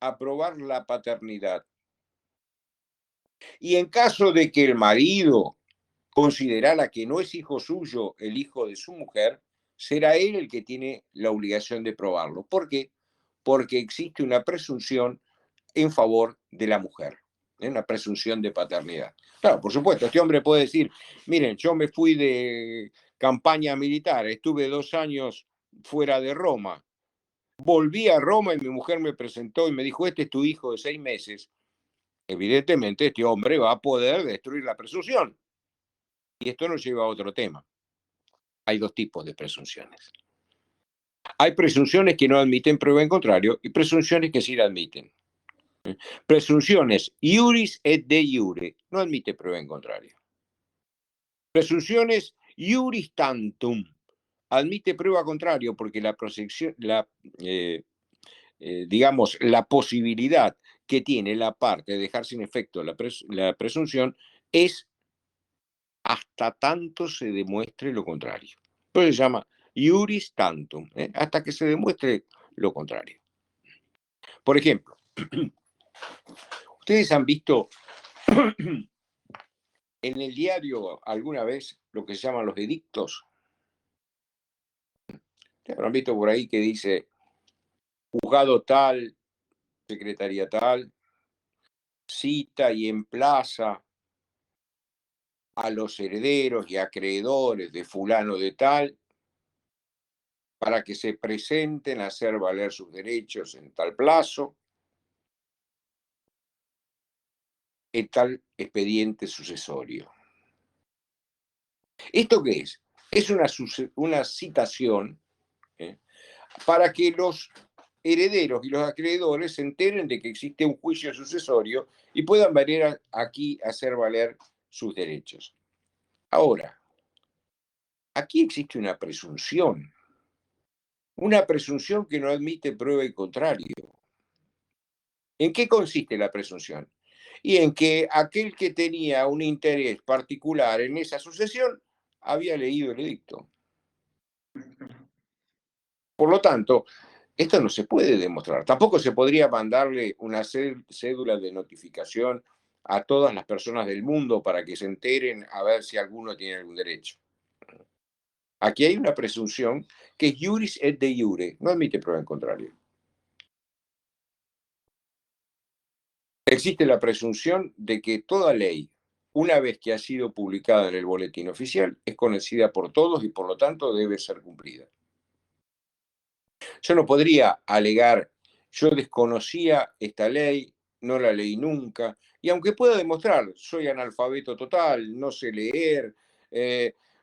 a probar la paternidad. Y en caso de que el marido considerara que no es hijo suyo el hijo de su mujer, será él el que tiene la obligación de probarlo. ¿Por qué? Porque existe una presunción en favor de la mujer, una presunción de paternidad. Claro, por supuesto, este hombre puede decir, miren, yo me fui de campaña militar, estuve 2 años fuera de Roma, volví a Roma y mi mujer me presentó y me dijo, este es tu hijo de 6 meses. Evidentemente, este hombre va a poder destruir la presunción. Y esto nos lleva a otro tema. Hay 2 tipos de presunciones. Hay presunciones que no admiten prueba en contrario y presunciones que sí la admiten. Presunciones iuris et de iure, no admite prueba en contrario. Presunciones iuris tantum, admite prueba contrario porque digamos, la posibilidad que tiene la parte de dejar sin efecto la presunción es hasta tanto se demuestre lo contrario. Entonces se llama iuris tantum, hasta que se demuestre lo contrario. Por ejemplo, ustedes han visto en el diario alguna vez lo que se llaman los edictos. Ustedes habrán visto por ahí que dice juzgado tal, secretaría tal, cita y emplaza a los herederos y acreedores de fulano de tal para que se presenten a hacer valer sus derechos en tal plazo, en tal expediente sucesorio. ¿Esto qué es? Es una citación para que los herederos y los acreedores se enteren de que existe un juicio sucesorio y puedan venir aquí a hacer valer sus derechos. Ahora, aquí existe una presunción que no admite prueba y contrario. ¿En qué consiste la presunción? Y en que aquel que tenía un interés particular en esa sucesión había leído el edicto. Por lo tanto, esto no se puede demostrar. Tampoco se podría mandarle una cédula de notificación a todas las personas del mundo para que se enteren a ver si alguno tiene algún derecho. Aquí hay una presunción que es iuris et de iure, no admite prueba en contrario. Existe la presunción de que toda ley, una vez que ha sido publicada en el boletín oficial, es conocida por todos y por lo tanto debe ser cumplida. Yo no podría alegar, yo desconocía esta ley, no la leí nunca, y aunque pueda demostrar, soy analfabeto total, no sé leer,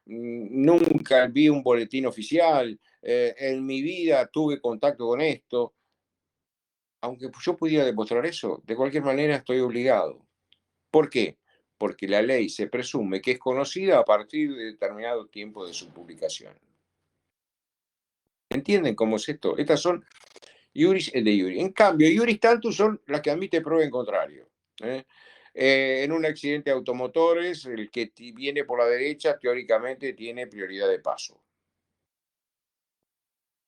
nunca vi un boletín oficial, en mi vida tuve contacto con esto, aunque yo pudiera demostrar eso, de cualquier manera estoy obligado. ¿Por qué? Porque la ley se presume que es conocida a partir de determinado tiempo de su publicación. ¿Entienden cómo es esto? Estas son iuris et de iure. En cambio, iuris tantum son las que admite prueba en contrario. En un accidente de automotores, el que viene por la derecha teóricamente tiene prioridad de paso.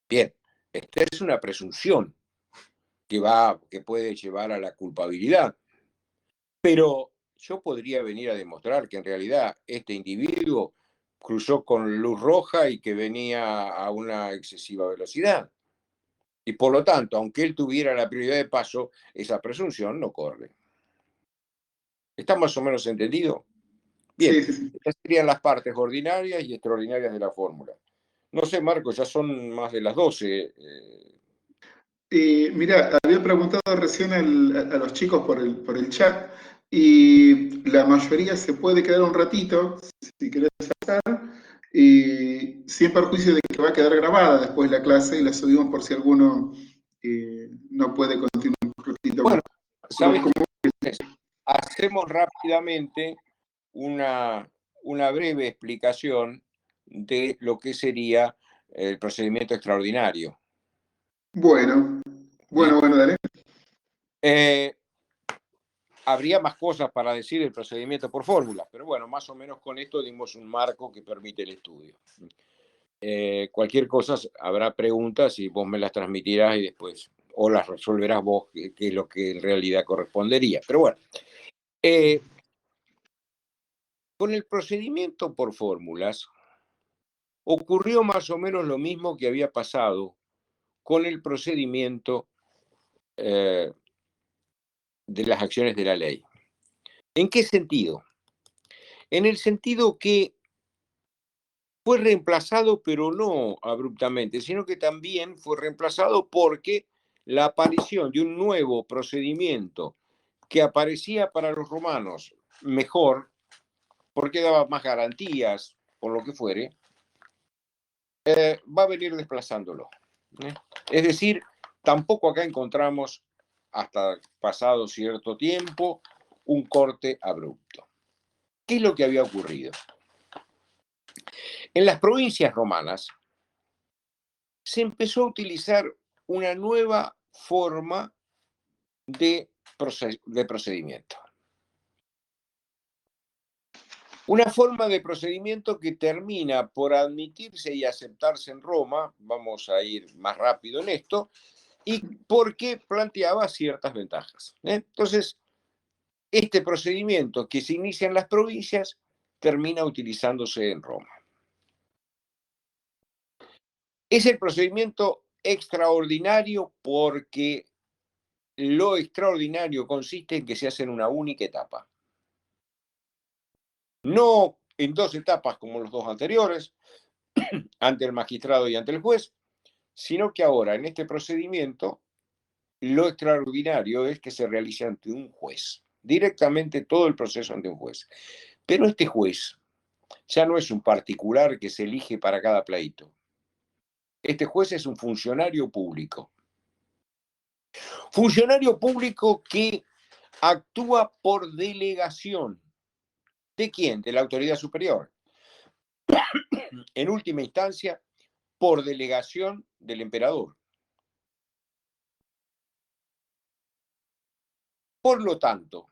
Bien, esta es una presunción que puede llevar a la culpabilidad. Pero yo podría venir a demostrar que en realidad este individuo cruzó con luz roja y que venía a una excesiva velocidad. Y por lo tanto, aunque él tuviera la prioridad de paso, esa presunción no corre. ¿Está más o menos entendido? Bien, Sí. estas serían las partes ordinarias y extraordinarias de la fórmula. No sé, Marco, ya son más de las 12. Mira, había preguntado recién a los chicos por el chat y la mayoría se puede quedar un ratito, si querés pasar, y sin perjuicio de que va a quedar grabada después la clase y la subimos por si alguno no puede continuar un ratito más. Bueno, ¿sabes qué? Hacemos rápidamente una breve explicación de lo que sería el procedimiento extraordinario. Bueno, Bien. dale. Habría más cosas para decir del procedimiento por fórmulas, pero bueno, más o menos con esto dimos un marco que permite el estudio. Cualquier cosa, habrá preguntas y vos me las transmitirás y después, o las resolverás vos, que es lo que en realidad correspondería. Pero bueno, con el procedimiento por fórmulas, ocurrió más o menos lo mismo que había pasado con el procedimiento de las acciones de la ley. ¿En qué sentido? En el sentido que fue reemplazado, pero no abruptamente, sino que también fue reemplazado porque la aparición de un nuevo procedimiento que aparecía para los romanos mejor, porque daba más garantías, por lo que fuere, va a venir desplazándolo. Es decir, tampoco acá encontramos, hasta pasado cierto tiempo, un corte abrupto. ¿Qué es lo que había ocurrido? En las provincias romanas se empezó a utilizar una nueva forma de procedimiento. Una forma de procedimiento que termina por admitirse y aceptarse en Roma, vamos a ir más rápido en esto, y porque planteaba ciertas ventajas. Entonces, este procedimiento que se inicia en las provincias termina utilizándose en Roma. Es el procedimiento extraordinario porque lo extraordinario consiste en que se hace en una única etapa. No en dos etapas como los dos anteriores, ante el magistrado y ante el juez, sino que ahora en este procedimiento lo extraordinario es que se realice ante un juez, directamente todo el proceso ante un juez. Pero este juez ya no es un particular que se elige para cada pleito. Este juez es un funcionario público. Funcionario público que actúa por delegación. ¿De quién? De la autoridad superior. En última instancia, por delegación del emperador. Por lo tanto,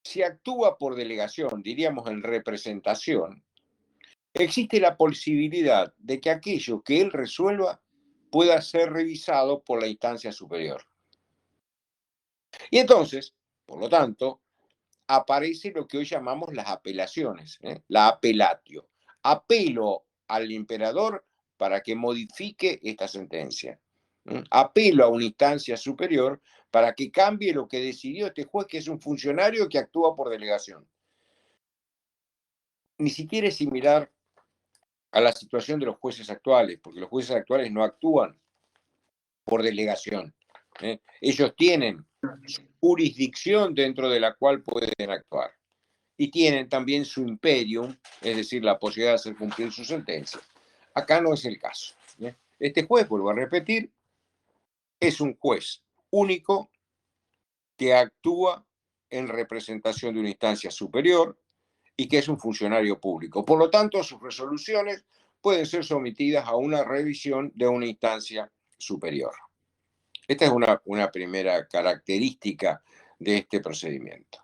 si actúa por delegación, diríamos en representación, existe la posibilidad de que aquello que él resuelva pueda ser revisado por la instancia superior. Y entonces, por lo tanto, aparece lo que hoy llamamos las apelaciones, la apelatio. Apelo al emperador para que modifique esta sentencia. Apelo a una instancia superior para que cambie lo que decidió este juez, que es un funcionario que actúa por delegación. Ni siquiera es similar a la situación de los jueces actuales, porque los jueces actuales no actúan por delegación. Ellos tienen jurisdicción dentro de la cual pueden actuar. Y tienen también su imperium, es decir, la posibilidad de hacer cumplir su sentencia. Acá no es el caso. Este juez, vuelvo a repetir, es un juez único que actúa en representación de una instancia superior y que es un funcionario público. Por lo tanto, sus resoluciones pueden ser sometidas a una revisión de una instancia superior. Esta es una primera característica de este procedimiento.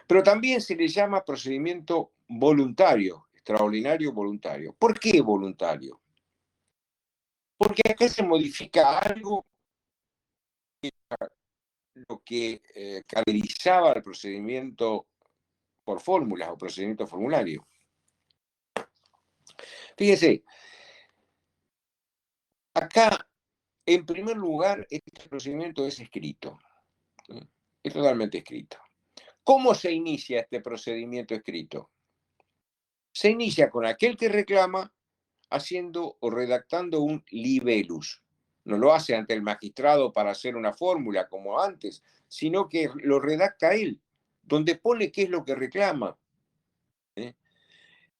Pero también se le llama procedimiento voluntario, extraordinario voluntario. ¿Por qué voluntario? Porque acá se modifica algo que lo que caracterizaba el procedimiento por fórmulas o procedimiento formulario. Fíjense, acá, en primer lugar, este procedimiento es escrito. Es totalmente escrito. ¿Cómo se inicia este procedimiento escrito? Se inicia con aquel que reclama haciendo o redactando un libellus. No lo hace ante el magistrado para hacer una fórmula como antes, sino que lo redacta él, donde pone qué es lo que reclama.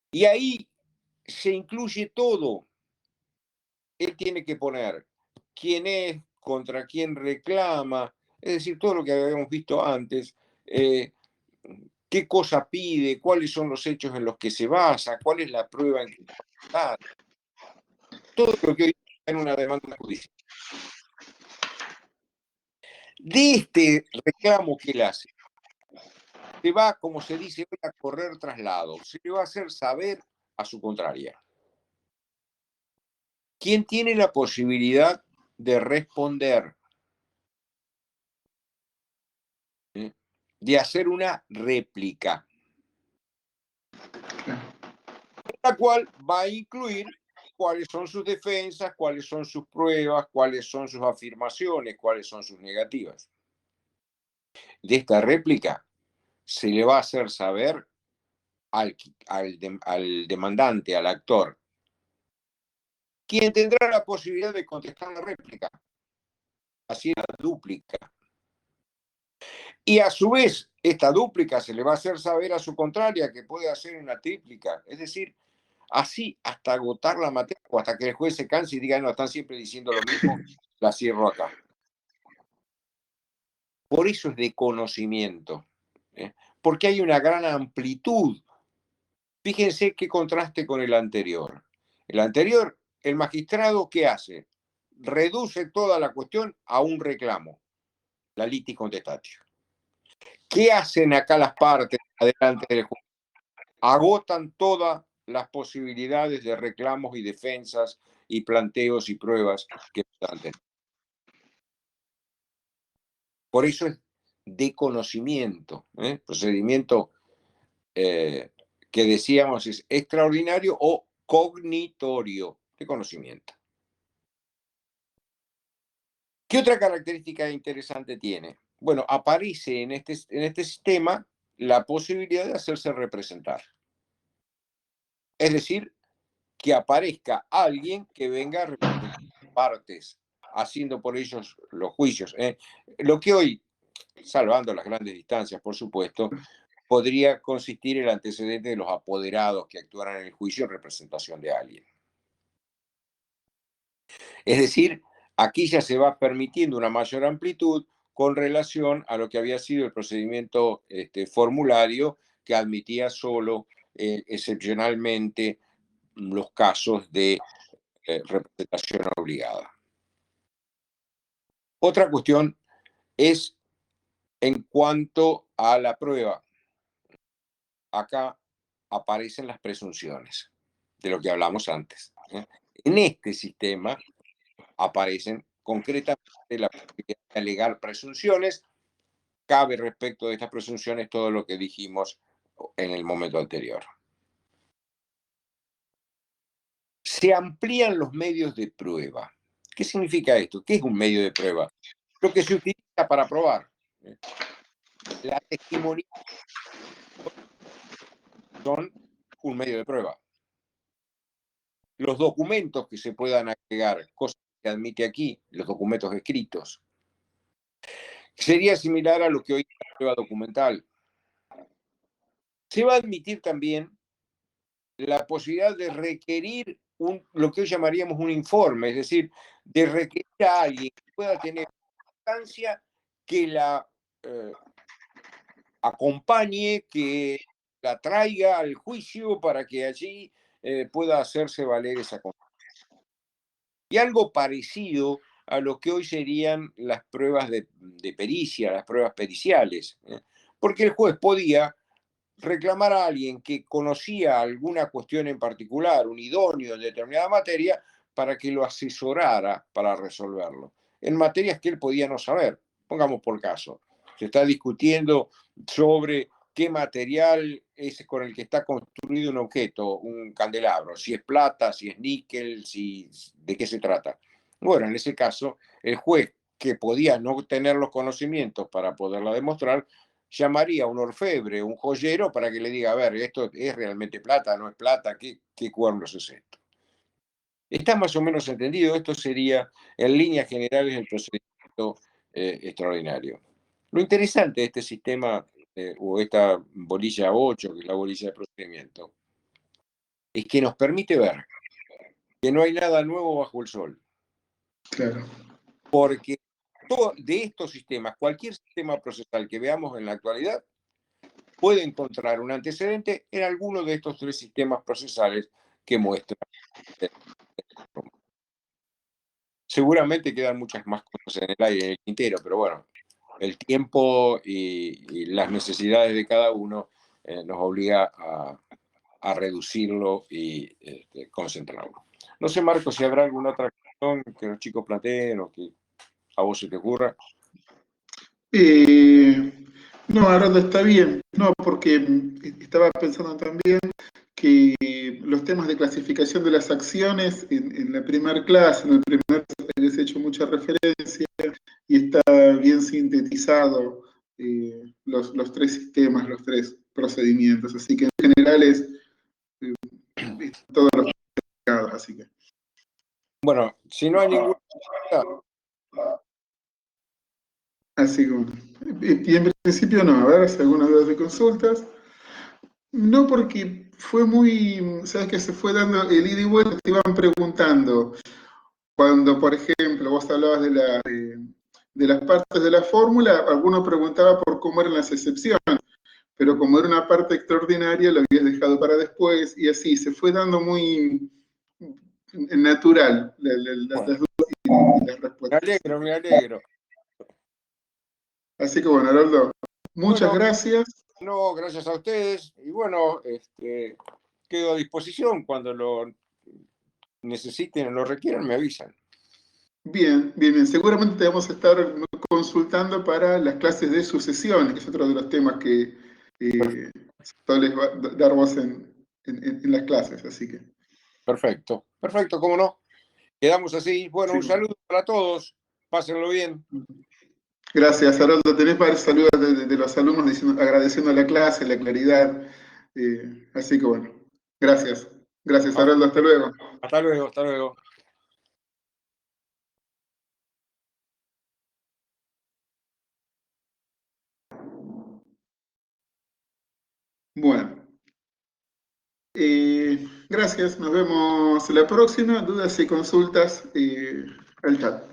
Y ahí se incluye todo. Él tiene que poner quién es, contra quién reclama, es decir, todo lo que habíamos visto antes, qué cosa pide, cuáles son los hechos en los que se basa, cuál es la prueba en que está. Todo lo que hoy está en una demanda judicial. De este reclamo que él hace, se va, como se dice, a correr traslado, se le va a hacer saber a su contraria. ¿Quién tiene la posibilidad de responder? De hacer una réplica. la cual va a incluir cuáles son sus defensas, cuáles son sus pruebas, cuáles son sus afirmaciones, cuáles son sus negativas. De esta réplica se le va a hacer saber al demandante, al actor, quien tendrá la posibilidad de contestar la réplica, así la dúplica. Y a su vez, esta dúplica se le va a hacer saber a su contraria que puede hacer una tríplica, es decir, así hasta agotar la materia o hasta que el juez se canse y diga, no, están siempre diciendo lo mismo, la cierro acá. Por eso es de conocimiento, porque hay una gran amplitud. Fíjense qué contraste con el anterior. El anterior, el magistrado, ¿qué hace? Reduce toda la cuestión a un reclamo, la litis contestatio. ¿Qué hacen acá las partes adelante del juez? Agotan todas las posibilidades de reclamos y defensas y planteos y pruebas que puedan tener. Por eso es de conocimiento, procedimiento que decíamos es extraordinario o cognitorio, de conocimiento. ¿Qué otra característica interesante tiene? Bueno, aparece en este sistema la posibilidad de hacerse representar. Es decir, que aparezca alguien que venga a representar partes, haciendo por ellos los juicios. Lo que hoy, salvando las grandes distancias, por supuesto, podría consistir el antecedente de los apoderados que actuaran en el juicio en representación de alguien. Es decir, aquí ya se va permitiendo una mayor amplitud con relación a lo que había sido el procedimiento formulario que admitía solo excepcionalmente los casos de representación obligada. Otra cuestión es en cuanto a la prueba. Acá aparecen las presunciones, de lo que hablamos antes. En este sistema aparecen concretamente la posibilidad de alegar presunciones. Cabe respecto de estas presunciones todo lo que dijimos en el momento anterior. Se amplían los medios de prueba. ¿Qué significa esto? ¿Qué es un medio de prueba? Lo que se utiliza para probar. La testimonio son un medio de prueba. Los documentos que se puedan agregar, cosas que admite aquí, los documentos escritos, sería similar a lo que hoy es la prueba documental. Se va a admitir también la posibilidad de requerir lo que hoy llamaríamos un informe, es decir, de requerir a alguien que pueda tener instancia que la acompañe, que la traiga al juicio para que allí pueda hacerse valer esa cosa. Y algo parecido a lo que hoy serían las pruebas de pericia, las pruebas periciales, porque el juez podía reclamar a alguien que conocía alguna cuestión en particular, un idóneo en determinada materia, para que lo asesorara para resolverlo, en materias que él podía no saber. Pongamos por caso, se está discutiendo sobre qué material es con el que está construido un objeto, un candelabro, si es plata, si es níquel, de qué se trata. Bueno, en ese caso, el juez, que podía no tener los conocimientos para poderla demostrar, llamaría a un orfebre, un joyero, para que le diga, a ver, ¿esto es realmente plata, no es plata? ¿Qué cuernos es esto? Está más o menos entendido. Esto sería, en líneas generales, el procedimiento extraordinario. Lo interesante de este sistema, o esta bolilla 8, que es la bolilla de procedimiento, es que nos permite ver que no hay nada nuevo bajo el sol. Claro. Porque de estos sistemas, cualquier sistema procesal que veamos en la actualidad, puede encontrar un antecedente en alguno de estos tres sistemas procesales que muestran. Seguramente quedan muchas más cosas en el aire, en el tintero, pero bueno, el tiempo y las necesidades de cada uno nos obliga a reducirlo y concentrarlo. No sé, Marco, si habrá alguna otra cuestión que los chicos planteen o que a vos se te ocurra. No, ahora está bien. No, porque estaba pensando también que los temas de clasificación de las acciones en la primera clase, en el primer les he hecho mucha referencia y está bien sintetizado los tres sistemas, los tres procedimientos. Así que en general es todos los mercados, así que. Bueno, si no hay ninguna. Así que, y en principio no, a ver si alguna duda de consultas. No, porque fue muy, sabes que se fue dando el ida y vuelta, te iban preguntando. Cuando, por ejemplo, vos hablabas de las partes de la fórmula, alguno preguntaba por cómo eran las excepciones, pero como era una parte extraordinaria, lo habías dejado para después, y así se fue dando muy natural las Bueno, dudas y las me respuestas. alegro, me alegro. Así que bueno, Haroldo, muchas Bueno, gracias. no, gracias a ustedes. Y bueno, quedo a disposición cuando lo necesiten o lo requieran, me avisan. Bien, bien, bien. Seguramente te vamos a estar consultando para las clases de sucesiones, que es otro de los temas que sueles dar vos en las clases, así que. Perfecto, perfecto, cómo no. Quedamos así. Bueno, Sí. un saludo para todos. Pásenlo bien. Gracias, Haroldo. Tenés varios saludos de los alumnos agradeciendo la clase, la claridad. Así que bueno, gracias. Gracias, Haroldo. Hasta luego. Hasta luego, hasta luego. Bueno, gracias. Nos vemos la próxima. Dudas y consultas al chat.